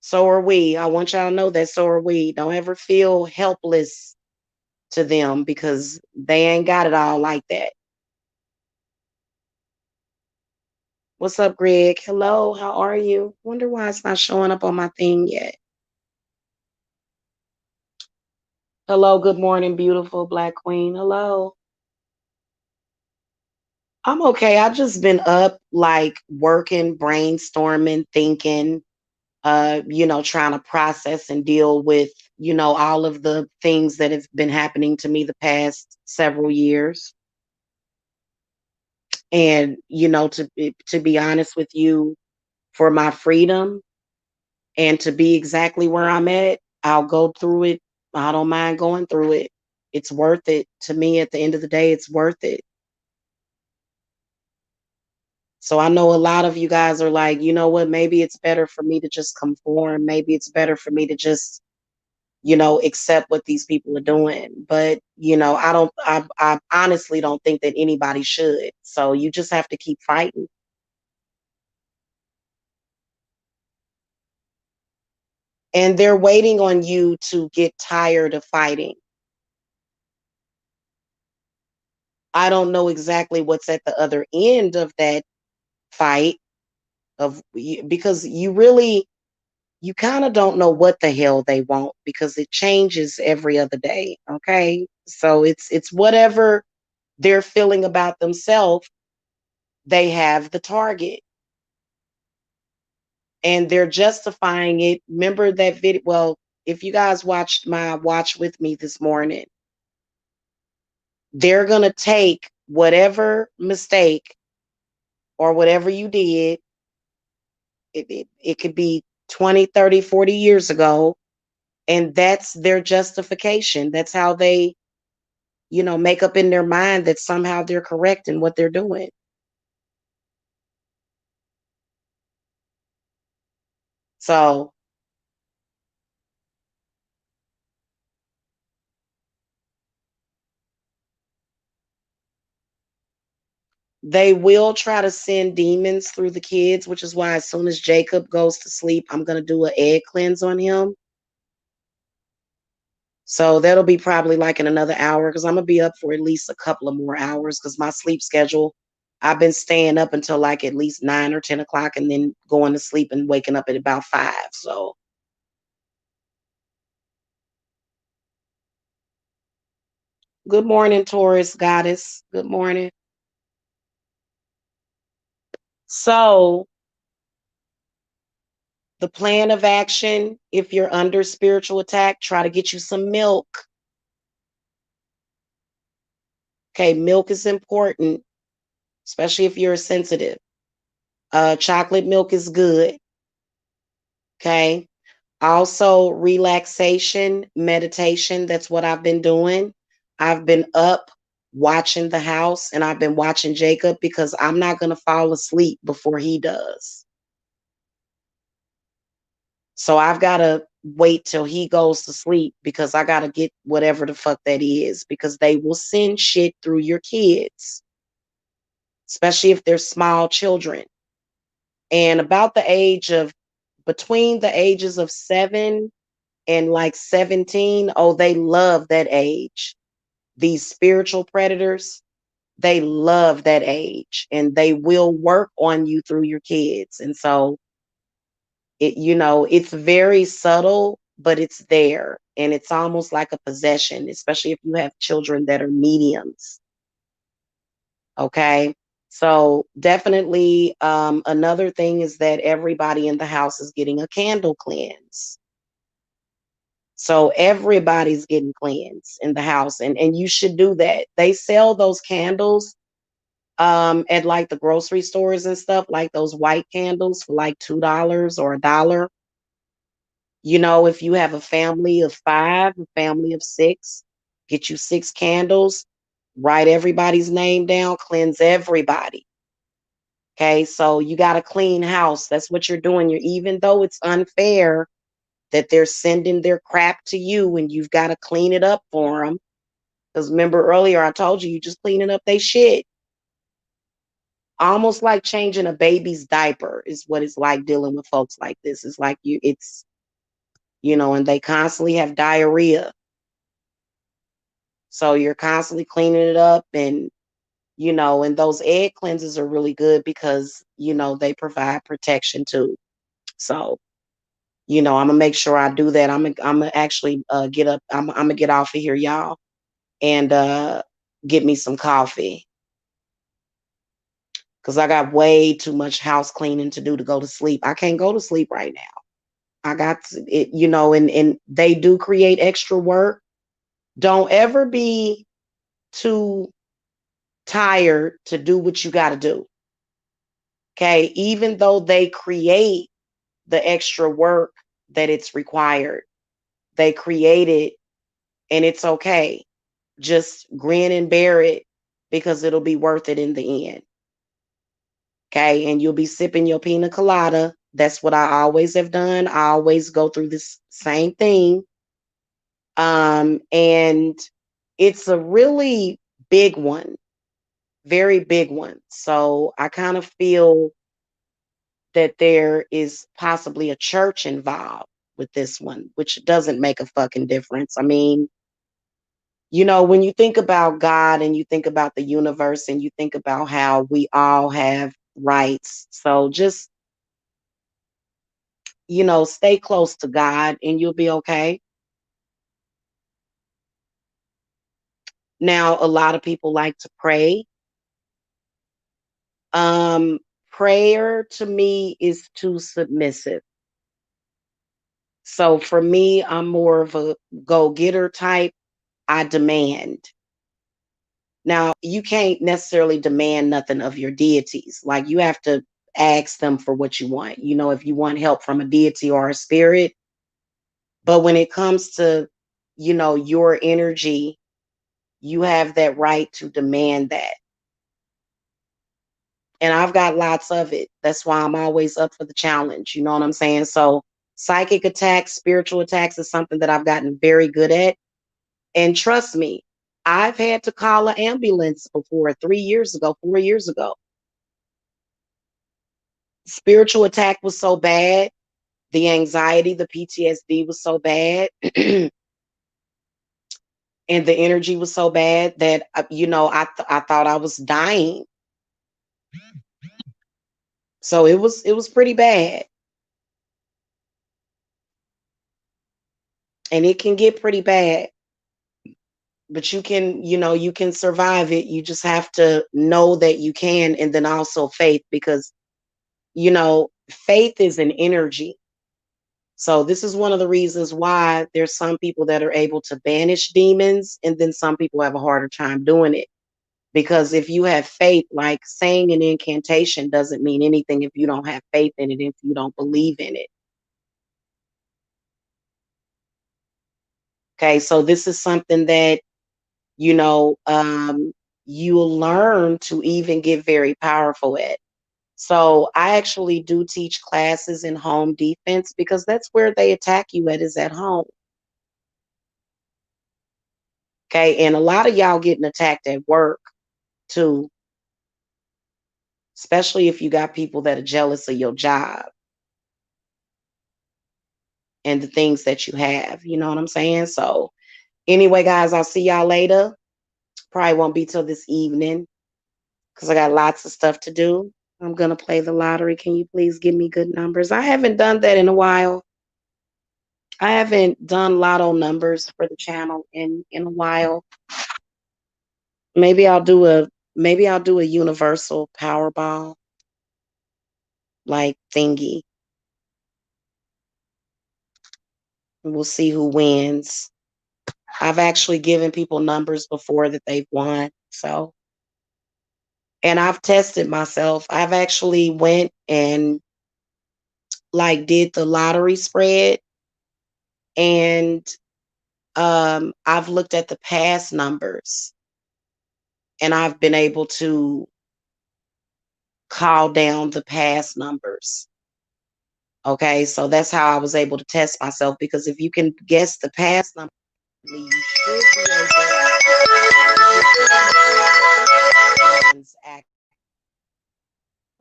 So are we. I want y'all to know that so are we. Don't ever feel helpless to them because they ain't got it all like that. What's up, Greg? Hello, how are you? Wonder why it's not showing up on my thing yet. Hello, good morning, beautiful Black Queen. Hello. I'm okay. I've just been up like working, brainstorming, thinking, trying to process and deal with, all of the things that have been happening to me the past several years. And, to be honest with you, for my freedom and to be exactly where I'm at, I'll go through it. I don't mind going through it. It's worth it to me. At the end of the day, it's worth it. So I know a lot of you guys are like, you know what, maybe it's better for me to just conform. Maybe it's better for me to just, accept what these people are doing. But, I honestly don't think that anybody should. So you just have to keep fighting. And they're waiting on you to get tired of fighting. I don't know exactly what's at the other end of that fight because you kind of don't know what the hell they want because it changes every other day. Okay. So it's whatever they're feeling about themselves, they have the target and they're justifying it. Remember that video? Well, if you guys watched my watch with me this morning, they're going to take whatever mistake or whatever you did. It could be 20, 30, 40 years ago. And that's their justification. That's how they make up in their mind that somehow they're correct in what they're doing. So they will try to send demons through the kids, which is why as soon as Jacob goes to sleep, I'm going to do an egg cleanse on him. So that'll be probably like in another hour because I'm going to be up for at least a couple of more hours because my sleep schedule, I've been staying up until like at least 9 or 10 o'clock and then going to sleep and waking up at about 5. So good morning, Taurus goddess. Good morning. So the plan of action, if you're under spiritual attack, try to get you some milk. Okay, milk is important, especially if you're sensitive. Chocolate milk is good. Okay. Also, relaxation, meditation. That's what I've been doing. I've been up watching the house and I've been watching Jacob because I'm not going to fall asleep before he does. So I've got to wait till he goes to sleep because I got to get whatever the fuck that is because they will send shit through your kids, especially if they're small children. And about the age of between the ages of 7 and like 17, oh, they love that age. These spiritual predators, they love that age and they will work on you through your kids. And so it's very subtle, but it's there. And it's almost like a possession, especially if you have children that are mediums. Okay. So definitely another thing is that everybody in the house is getting a candle cleanse. So everybody's getting cleansed in the house and you should do that. They sell those candles at like the grocery stores and stuff, like those white candles for like $2 or $1. If you have a family of 5, a family of 6, get you 6 candles, write everybody's name down, cleanse everybody. Okay, so you got a clean house. That's what you're doing. Even though it's unfair that they're sending their crap to you and you've got to clean it up for them. Because remember earlier I told you just cleaning up they shit. Almost like changing a baby's diaper is what it's like dealing with folks like this. It's like and they constantly have diarrhea. So you're constantly cleaning it up and those egg cleanses are really good because, they provide protection too. So, I'm gonna make sure I do that. I'm gonna actually get up. I'm gonna get off of here, y'all, and get me some coffee because I got way too much house cleaning to do to go to sleep. I can't go to sleep right now. I got it, and they do create extra work. Don't ever be too tired to do what you got to do. Okay. Even though they create the extra work that it's required, they create it and it's okay. Just grin and bear it because it'll be worth it in the end. Okay. And you'll be sipping your pina colada. That's what I always have done. I always go through this same thing. And it's a really big one, very big one. So I kind of feel that there is possibly a church involved with this one, which doesn't make a fucking difference. I mean, when you think about God and you think about the universe and you think about how we all have rights. So just, stay close to God and you'll be okay. Now, a lot of people like to pray. Um, Prayer to me is too submissive. So for me, I'm more of a go-getter type. I demand. Now, you can't necessarily demand nothing of your deities. Like you have to ask them for what you want. If you want help from a deity or a spirit, but when it comes to, your energy, you have that right to demand that. And I've got lots of it. That's why I'm always up for the challenge. You know what I'm saying? So, psychic attacks, spiritual attacks is something that I've gotten very good at. And trust me, I've had to call an ambulance before 3 years ago, 4 years ago. Spiritual attack was so bad. The anxiety, the PTSD was so bad. And the energy was so bad that, I thought I was dying. So it was pretty bad. And it can get pretty bad. But you can survive it. You just have to know that you can, and then also faith, because faith is an energy. So this is one of the reasons why there's some people that are able to banish demons, and then some people have a harder time doing it. Because if you have faith, like saying an incantation doesn't mean anything if you don't have faith in it, if you don't believe in it. Okay, so this is something that you know you'll learn to even get very powerful at. So I actually do teach classes in home defense because that's where they attack you at, is at home. Okay. And a lot of y'all getting attacked at work too, especially if you got people that are jealous of your job and the things that you have. You know what I'm saying? So anyway, guys, I'll see y'all later. Probably won't be till this evening because I got lots of stuff to do. I'm gonna play the lottery. Can you please give me good numbers? I haven't done that in a while. I haven't done lotto numbers for the channel in a while. Maybe I'll do a universal Powerball like thingy. And we'll see who wins. I've actually given people numbers before that they've won. So, and I've tested myself. I've actually went and like did the lottery spread, and I've looked at the past numbers, and I've been able to call down the past numbers. Okay, so that's how I was able to test myself, because if you can guess the past number, you should be able to get the ones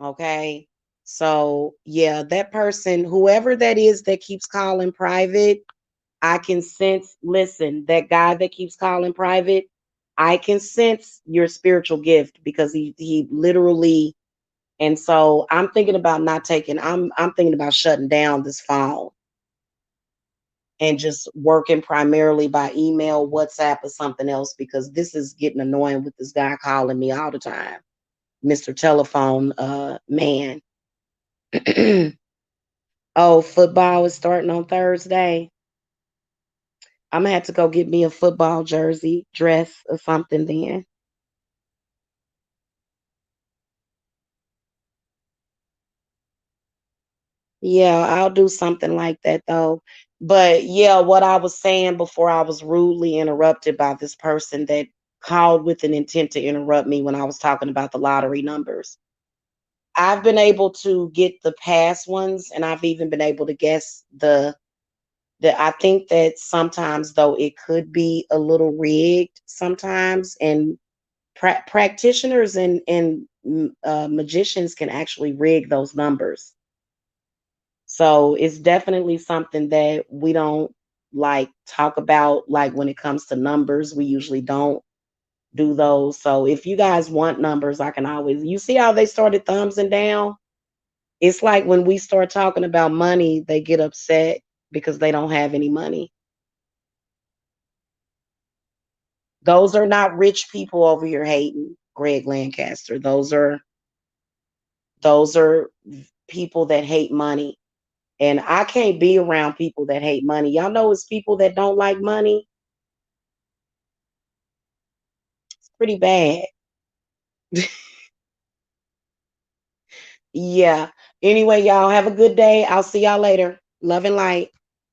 okay. So yeah, that person, whoever that is that keeps calling private, I can sense, listen, that guy that keeps calling private, I can sense your spiritual gift, because he literally. And so I'm thinking about not taking, I'm thinking about shutting down this phone and just working primarily by email, WhatsApp, or something else, because this is getting annoying with this guy calling me all the time. Mr. Telephone Man. Oh, football is starting on Thursday. I'm gonna have to go get me a football jersey, dress, or something then. Yeah, I'll do something like that though. But yeah, what I was saying before I was rudely interrupted by this person that called with an intent to interrupt me when I was talking about the lottery numbers. I've been able to get the past ones, and I've even been able to guess the. I think that sometimes though it could be a little rigged sometimes, and practitioners and magicians can actually rig those numbers. So it's definitely something that we don't like talk about. Like when it comes to numbers, we usually don't do those. So if you guys want numbers, I can always. You see how they started thumbs and down? It's like when we start talking about money, they get upset because they don't have any money. Those are not rich people over here hating, Greg Lancaster. Those are people that hate money. And I can't be around people that hate money. Y'all know it's people that don't like money. It's pretty bad. Yeah. Anyway, y'all have a good day. I'll see y'all later. Love and light.